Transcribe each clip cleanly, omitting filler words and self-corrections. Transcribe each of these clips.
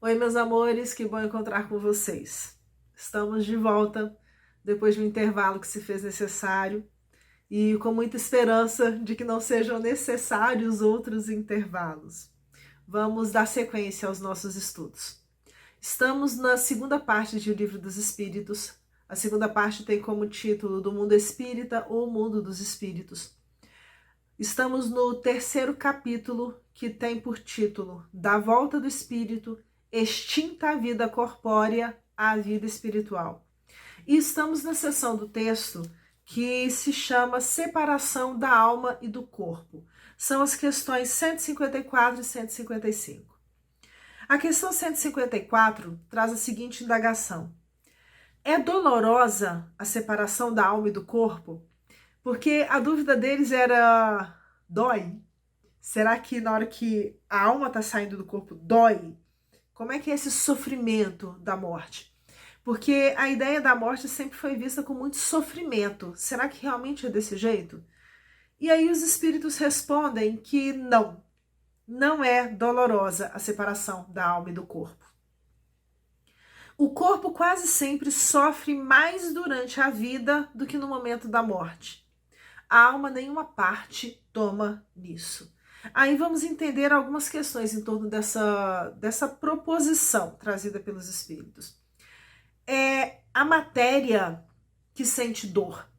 Oi, meus amores, que bom encontrar com vocês. Estamos de volta depois de um intervalo que se fez necessário e com muita esperança de que não sejam necessários outros intervalos. Vamos dar sequência aos nossos estudos. Estamos na segunda parte de O Livro dos Espíritos. A segunda parte tem como título Do Mundo Espírita ou Mundo dos Espíritos. Estamos no terceiro capítulo, que tem por título Da Volta do Espírito, extinta a vida corpórea à vida espiritual. E estamos na seção do texto que se chama Separação da Alma e do Corpo. São as questões 154 e 155. A questão 154 traz a seguinte indagação: é dolorosa a separação da alma e do corpo? Porque a dúvida deles era: dói? Será que na hora que a alma está saindo do corpo, dói? Como é que é esse sofrimento da morte? Porque a ideia da morte sempre foi vista com muito sofrimento. Será que realmente é desse jeito? E aí os espíritos respondem que não é dolorosa a separação da alma e do corpo. O corpo quase sempre sofre mais durante a vida do que no momento da morte. A alma, nenhuma parte toma nisso. Aí vamos entender algumas questões em torno dessa proposição trazida pelos espíritos. É a matéria que sente dor.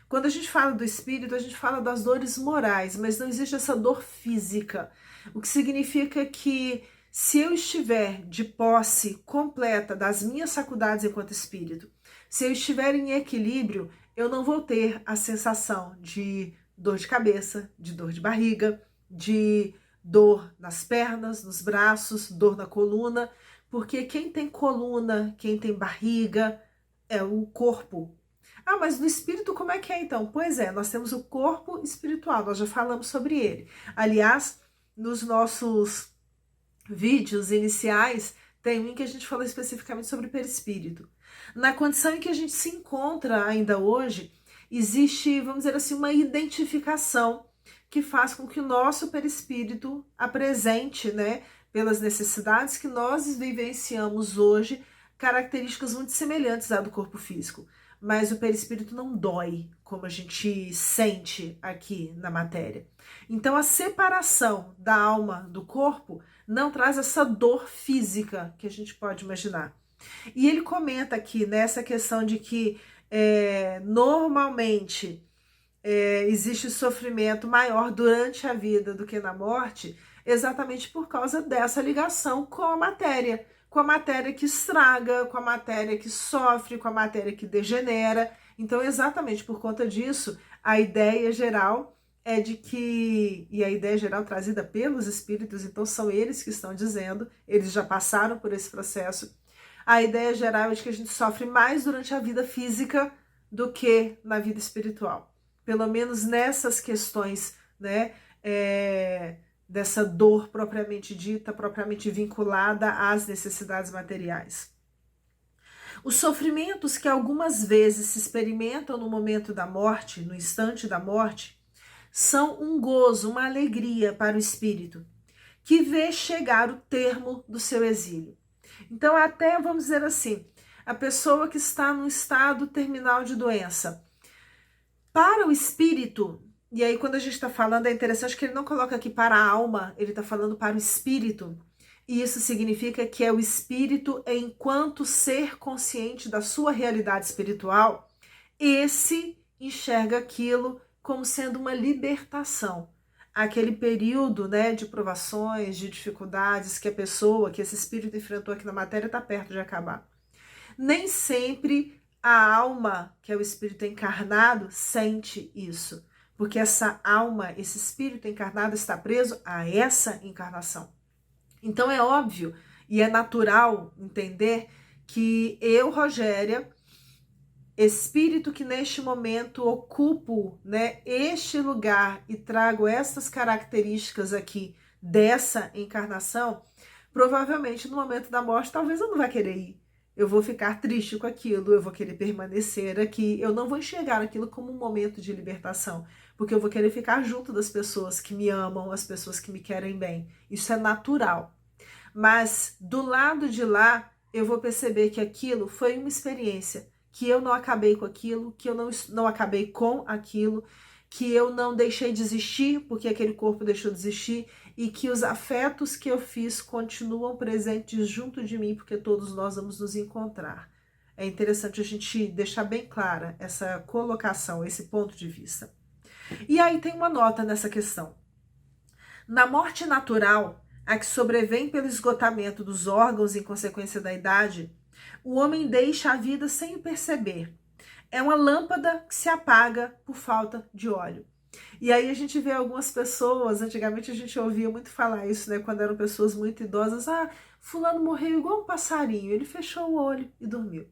Quando a gente fala do espírito, a gente fala das dores morais, mas não existe essa dor física. O que significa que se eu estiver de posse completa das minhas faculdades enquanto espírito, se eu estiver em equilíbrio, eu não vou ter a sensação de dor de cabeça, de dor de barriga, de dor nas pernas, nos braços, dor na coluna, porque quem tem coluna, quem tem barriga, é o corpo. Ah, mas no espírito como é que é então? Pois é, nós temos o corpo espiritual, nós já falamos sobre ele. Aliás, nos nossos vídeos iniciais, tem um em que a gente fala especificamente sobre o perispírito. Na condição em que a gente se encontra ainda hoje, existe, vamos dizer assim, uma identificação que faz com que o nosso perispírito apresente, né, pelas necessidades que nós vivenciamos hoje, características muito semelhantes à do corpo físico. Mas o perispírito não dói, como a gente sente aqui na matéria. Então, a separação da alma do corpo não traz essa dor física que a gente pode imaginar. E ele comenta aqui nessa questão de que normalmente existe sofrimento maior durante a vida do que na morte, exatamente por causa dessa ligação com a matéria que estraga, com a matéria que sofre, com a matéria que degenera. Então, exatamente por conta disso, a ideia geral é de que, e a ideia geral trazida pelos espíritos, então são eles que estão dizendo, eles já passaram por esse processo, a ideia geral é de que a gente sofre mais durante a vida física do que na vida espiritual. Pelo menos nessas questões, né, dessa dor propriamente dita, propriamente vinculada às necessidades materiais. Os sofrimentos que algumas vezes se experimentam no momento da morte, no instante da morte, são um gozo, uma alegria para o espírito, que vê chegar o termo do seu exílio. Então, até, vamos dizer assim, a pessoa que está num estado terminal de doença, para o espírito, e aí quando a gente está falando, é interessante que ele não coloca aqui para a alma, ele está falando para o espírito, e isso significa que é o espírito enquanto ser consciente da sua realidade espiritual, esse enxerga aquilo como sendo uma libertação. Aquele período, né, de provações, de dificuldades que a pessoa, que esse espírito enfrentou aqui na matéria, está perto de acabar. Nem sempre a alma, que é o espírito encarnado, sente isso, porque essa alma, esse espírito encarnado está preso a essa encarnação. Então é óbvio e é natural entender que eu, Rogéria, espírito que neste momento ocupo, né, este lugar e trago essas características aqui dessa encarnação, provavelmente no momento da morte talvez eu não vá querer ir. Eu vou ficar triste com aquilo, eu vou querer permanecer aqui, eu não vou enxergar aquilo como um momento de libertação, porque eu vou querer ficar junto das pessoas que me amam, as pessoas que me querem bem. Isso é natural. Mas do lado de lá, eu vou perceber que aquilo foi uma experiência, que eu não acabei com aquilo, que eu não acabei com aquilo, que eu não deixei de existir porque aquele corpo deixou de existir, e que os afetos que eu fiz continuam presentes junto de mim, porque todos nós vamos nos encontrar. É interessante a gente deixar bem clara essa colocação, esse ponto de vista. E aí tem uma nota nessa questão. Na morte natural, a que sobrevém pelo esgotamento dos órgãos em consequência da idade, o homem deixa a vida sem o perceber. É uma lâmpada que se apaga por falta de óleo. E aí a gente vê algumas pessoas, antigamente a gente ouvia muito falar isso, né? Quando eram pessoas muito idosas, fulano morreu igual um passarinho, ele fechou o olho e dormiu.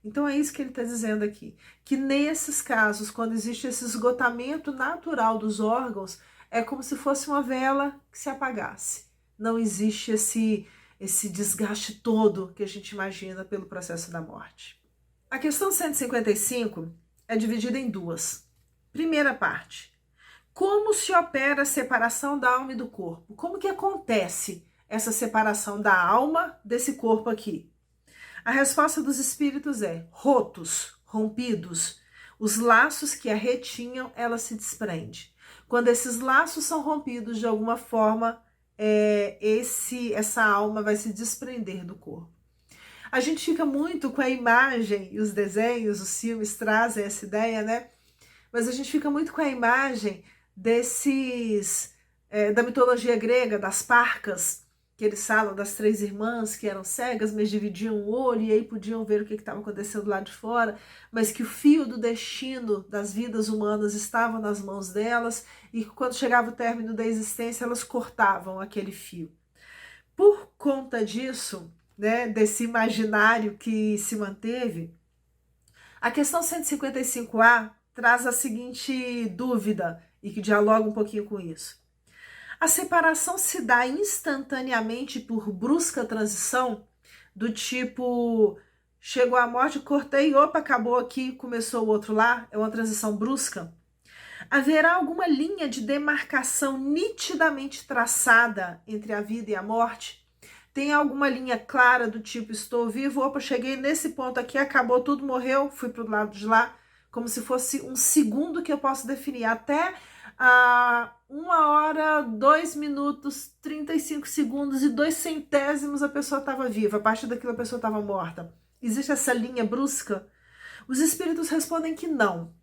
Então é isso que ele está dizendo aqui, que nesses casos, quando existe esse esgotamento natural dos órgãos, é como se fosse uma vela que se apagasse. Não existe esse desgaste todo que a gente imagina pelo processo da morte. A questão 155 é dividida em duas. Primeira parte. Como se opera a separação da alma e do corpo? Como que acontece essa separação da alma desse corpo aqui? A resposta dos espíritos é rotos, rompidos. Os laços que a retinham, ela se desprende. Quando esses laços são rompidos, de alguma forma, essa alma vai se desprender do corpo. A gente fica muito com a imagem, e os desenhos, os filmes trazem essa ideia, né? Mas a gente fica muito com a imagem da mitologia grega, das parcas, que eles falam das 3 irmãs que eram cegas, mas dividiam o olho e aí podiam ver o que estava acontecendo lá de fora, mas que o fio do destino das vidas humanas estava nas mãos delas e que quando chegava o término da existência, elas cortavam aquele fio. Por conta disso, né, desse imaginário que se manteve, a questão 155A traz a seguinte dúvida e que dialoga um pouquinho com isso. A separação se dá instantaneamente por brusca transição, do tipo, chegou a morte, cortei, opa, acabou aqui, começou o outro lá, é uma transição brusca? Haverá alguma linha de demarcação nitidamente traçada entre a vida e a morte? Tem alguma linha clara do tipo, estou vivo, opa, cheguei nesse ponto aqui, acabou tudo, morreu, fui para o lado de lá, como se fosse um segundo que eu posso definir, até 1 hora, 2 minutos, 35 segundos e 2 centésimos a pessoa estava viva, a partir daquilo a pessoa estava morta. Existe essa linha brusca? Os espíritos respondem que não.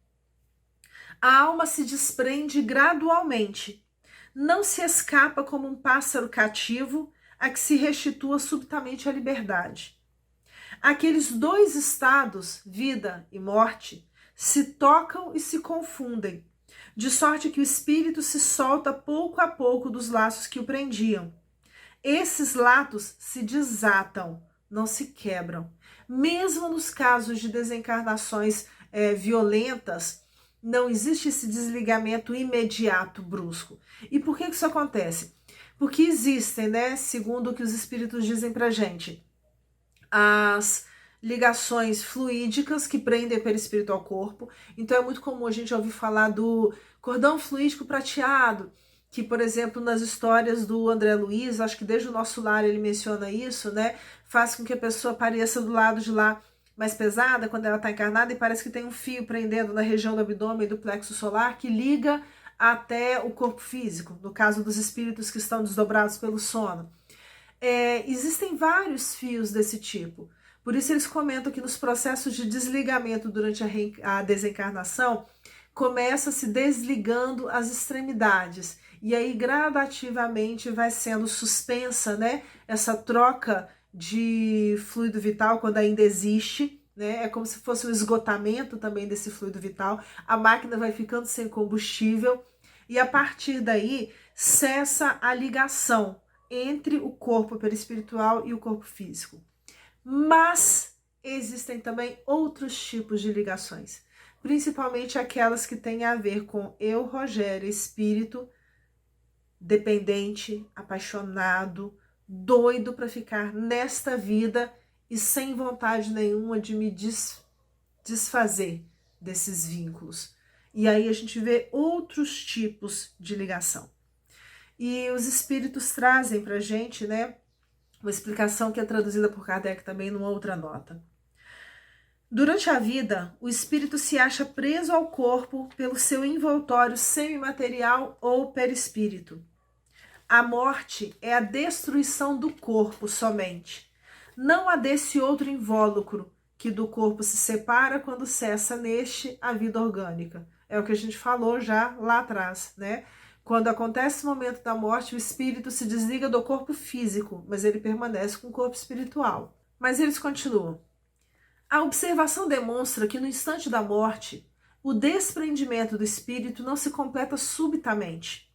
A alma se desprende gradualmente, não se escapa como um pássaro cativo a que se restitua subitamente a liberdade. Aqueles 2 estados, vida e morte, se tocam e se confundem, de sorte que o espírito se solta pouco a pouco dos laços que o prendiam. Esses laços se desatam, não se quebram. Mesmo nos casos de desencarnações violentas, não existe esse desligamento imediato, brusco. E por que isso acontece? Porque existem, né, segundo o que os espíritos dizem pra gente, as ligações fluídicas que prendem o perispírito ao corpo. Então é muito comum a gente ouvir falar do cordão fluídico prateado, que, por exemplo, nas histórias do André Luiz, acho que desde o Nosso Lar ele menciona isso, né? Faz com que a pessoa pareça do lado de lá mais pesada quando ela está encarnada e parece que tem um fio prendendo na região do abdômen e do plexo solar que liga até o corpo físico, no caso dos espíritos que estão desdobrados pelo sono. Existem vários fios desse tipo. Por isso eles comentam que nos processos de desligamento durante a desencarnação, começa se desligando as extremidades. E aí gradativamente vai sendo suspensa, né, essa troca de fluido vital quando ainda existe. Né? É como se fosse um esgotamento também desse fluido vital. A máquina vai ficando sem combustível e a partir daí cessa a ligação entre o corpo perispiritual e o corpo físico. Mas existem também outros tipos de ligações, principalmente aquelas que têm a ver com eu, Rogério, espírito, dependente, apaixonado, doido para ficar nesta vida e sem vontade nenhuma de me desfazer desses vínculos. E aí a gente vê outros tipos de ligação. E os espíritos trazem para a gente, né, Uma explicação que é traduzida por Kardec também numa outra nota. Durante a vida, o espírito se acha preso ao corpo pelo seu envoltório semimaterial ou perispírito. A morte é a destruição do corpo somente, não a desse outro invólucro que do corpo se separa quando cessa neste a vida orgânica. É o que a gente falou já lá atrás, né? Quando acontece o momento da morte, o espírito se desliga do corpo físico, mas ele permanece com o corpo espiritual. Mas eles continuam. A observação demonstra que no instante da morte, o desprendimento do espírito não se completa subitamente,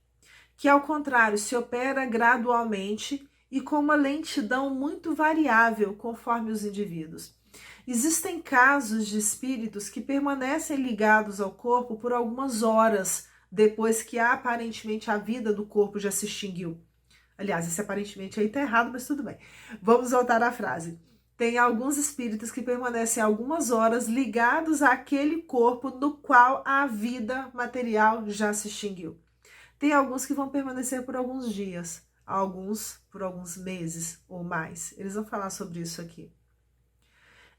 que ao contrário se opera gradualmente e com uma lentidão muito variável conforme os indivíduos. Existem casos de espíritos que permanecem ligados ao corpo por algumas horas depois que aparentemente a vida do corpo já se extinguiu. Aliás, esse aparentemente aí está errado, mas tudo bem. Vamos voltar à frase. Tem alguns espíritos que permanecem algumas horas ligados àquele corpo no qual a vida material já se extinguiu. Tem alguns que vão permanecer por alguns dias, alguns por alguns meses ou mais. Eles vão falar sobre isso aqui.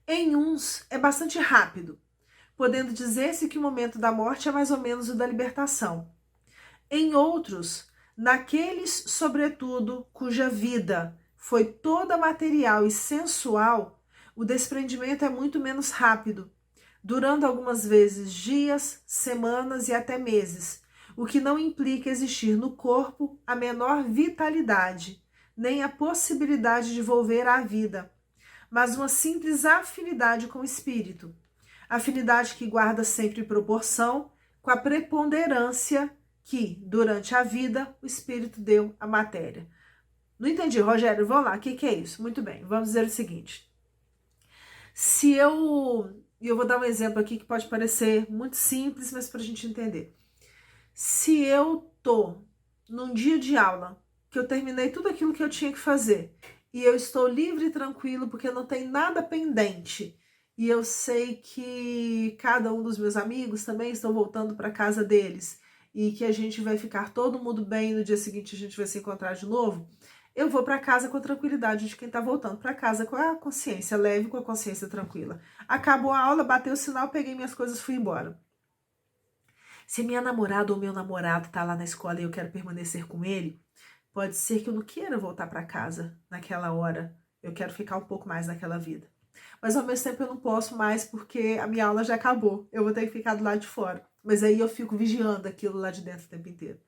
Em uns é bastante rápido, podendo dizer-se que o momento da morte é mais ou menos o da libertação. Em outros, naqueles, sobretudo, cuja vida foi toda material e sensual, o desprendimento é muito menos rápido, durando algumas vezes dias, semanas e até meses, o que não implica existir no corpo a menor vitalidade, nem a possibilidade de volver à vida, mas uma simples afinidade com o espírito, afinidade que guarda sempre proporção com a preponderância que, durante a vida, o espírito deu à matéria. Não entendi, Rogério, vamos lá, o que é isso? Muito bem, vamos dizer o seguinte. Eu vou dar um exemplo aqui que pode parecer muito simples, mas para a gente entender. Se eu tô num dia de aula, que eu terminei tudo aquilo que eu tinha que fazer, e eu estou livre e tranquilo porque não tem nada pendente, e eu sei que cada um dos meus amigos também estão voltando para casa deles, e que a gente vai ficar todo mundo bem, no dia seguinte a gente vai se encontrar de novo, eu vou para casa com a tranquilidade de quem está voltando para casa com a consciência leve, com a consciência tranquila. Acabou a aula, bateu o sinal, peguei minhas coisas e fui embora. Se minha namorada ou meu namorado está lá na escola e eu quero permanecer com ele, pode ser que eu não queira voltar para casa naquela hora. Eu quero ficar um pouco mais naquela vida. Mas ao mesmo tempo eu não posso mais porque a minha aula já acabou. Eu vou ter que ficar do lado de fora. Mas aí eu fico vigiando aquilo lá de dentro o tempo inteiro.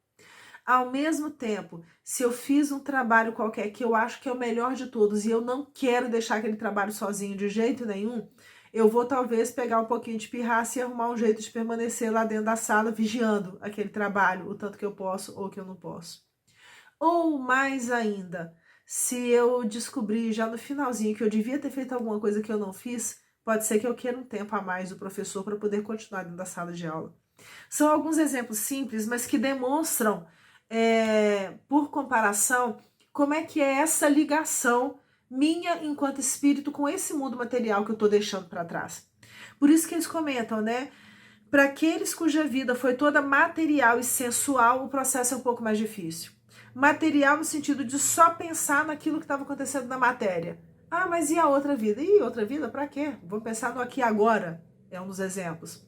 Ao mesmo tempo, se eu fiz um trabalho qualquer que eu acho que é o melhor de todos e eu não quero deixar aquele trabalho sozinho de jeito nenhum, eu vou talvez pegar um pouquinho de pirraça e arrumar um jeito de permanecer lá dentro da sala vigiando aquele trabalho, o tanto que eu posso ou que eu não posso. Ou mais ainda, se eu descobrir já no finalzinho que eu devia ter feito alguma coisa que eu não fiz, pode ser que eu queira um tempo a mais do professor para poder continuar dentro da sala de aula. São alguns exemplos simples, mas que demonstram, por comparação, como é que é essa ligação minha enquanto espírito com esse mundo material que eu estou deixando para trás. Por isso que eles comentam, né? Para aqueles cuja vida foi toda material e sensual, o processo é um pouco mais difícil. Material no sentido de só pensar naquilo que estava acontecendo na matéria. Ah, mas e a outra vida? E outra vida para quê? Vou pensar no aqui e agora, é um dos exemplos.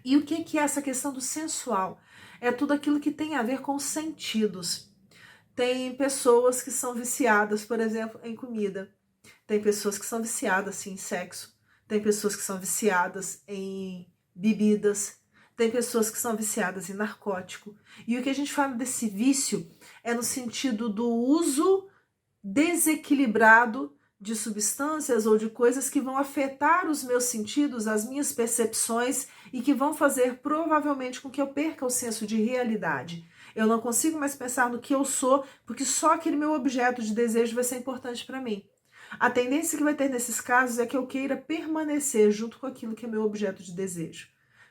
E o que é essa questão do sensual? É tudo aquilo que tem a ver com os sentidos. Tem pessoas que são viciadas, por exemplo, em comida. Tem pessoas que são viciadas, sim, em sexo. Tem pessoas que são viciadas em bebidas. Tem pessoas que são viciadas em narcótico. E o que a gente fala desse vício é no sentido do uso desequilibrado de substâncias ou de coisas que vão afetar os meus sentidos, as minhas percepções e que vão fazer provavelmente com que eu perca o senso de realidade. Eu não consigo mais pensar no que eu sou, porque só aquele meu objeto de desejo vai ser importante para mim. A tendência que vai ter nesses casos é que eu queira permanecer junto com aquilo que é meu objeto de desejo.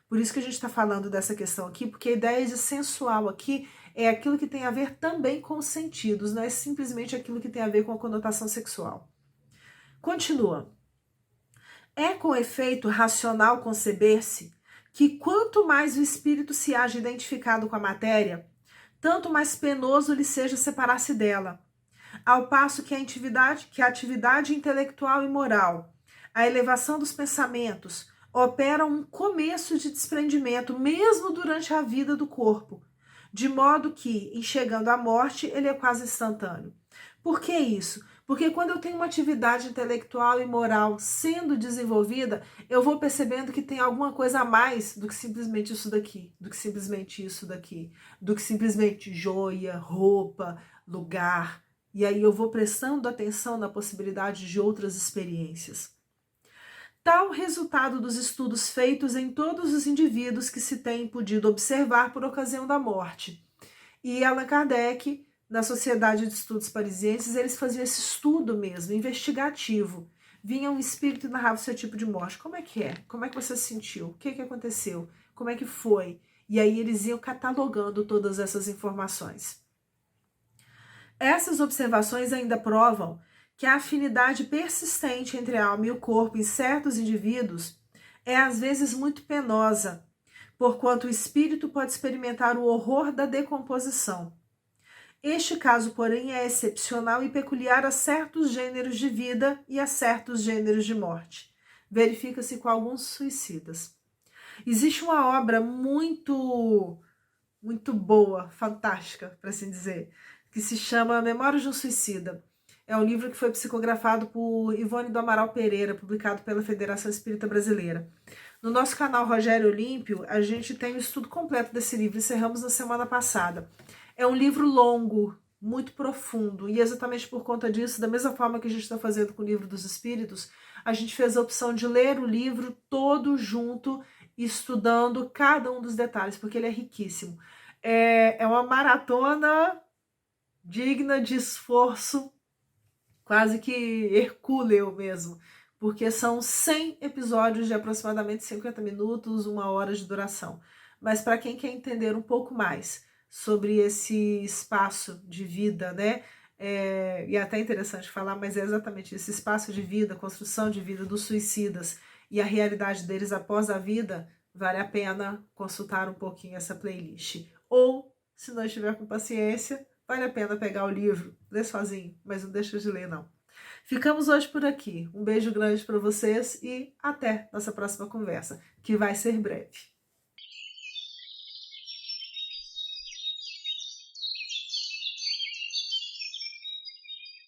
Por isso que a gente está falando dessa questão aqui, porque a ideia de sensual aqui é aquilo que tem a ver também com os sentidos, não é simplesmente aquilo que tem a ver com a conotação sexual. Continua. É com efeito racional conceber-se que quanto mais o espírito se haja identificado com a matéria, tanto mais penoso lhe seja separar-se dela. ao passo que a atividade intelectual e moral, a elevação dos pensamentos, opera um começo de desprendimento, mesmo durante a vida do corpo, de modo que, em chegando à morte, ele é quase instantâneo. Por que isso? Porque quando eu tenho uma atividade intelectual e moral sendo desenvolvida, eu vou percebendo que tem alguma coisa a mais do que simplesmente isso daqui, do que simplesmente isso daqui, do que simplesmente joia, roupa, lugar. E aí eu vou prestando atenção na possibilidade de outras experiências. Tal resultado dos estudos feitos em todos os indivíduos que se tem podido observar por ocasião da morte. E Allan Kardec, na Sociedade de Estudos Parisienses, eles faziam esse estudo mesmo, investigativo. Vinha um espírito e narrava o seu tipo de morte. Como é que é? Como é que você se sentiu? O que aconteceu? Como é que foi? E aí eles iam catalogando todas essas informações. Essas observações ainda provam que a afinidade persistente entre a alma e o corpo em certos indivíduos é às vezes muito penosa, porquanto o espírito pode experimentar o horror da decomposição. Este caso, porém, é excepcional e peculiar a certos gêneros de vida e a certos gêneros de morte. Verifica-se com alguns suicidas. Existe uma obra muito boa, fantástica, para assim dizer, que se chama Memórias de um Suicida. É um livro que foi psicografado por Ivone do Amaral Pereira, publicado pela Federação Espírita Brasileira. No nosso canal Rogério Olímpio, a gente tem o estudo completo desse livro, encerramos na semana passada. É um livro longo, muito profundo, e exatamente por conta disso, da mesma forma que a gente está fazendo com o Livro dos Espíritos, a gente fez a opção de ler o livro todo junto, estudando cada um dos detalhes, porque ele é riquíssimo. É uma maratona digna de esforço, quase que hercúleo mesmo, porque são 100 episódios de aproximadamente 50 minutos, 1 hora de duração. Mas para quem quer entender um pouco mais sobre esse espaço de vida, né? E é até interessante falar, mas é exatamente esse espaço de vida, construção de vida dos suicidas e a realidade deles após a vida, vale a pena consultar um pouquinho essa playlist. Ou, se não estiver com paciência, vale a pena pegar o livro, ler sozinho, mas não deixa de ler não. Ficamos hoje por aqui. Um beijo grande para vocês e até nossa próxima conversa, que vai ser breve.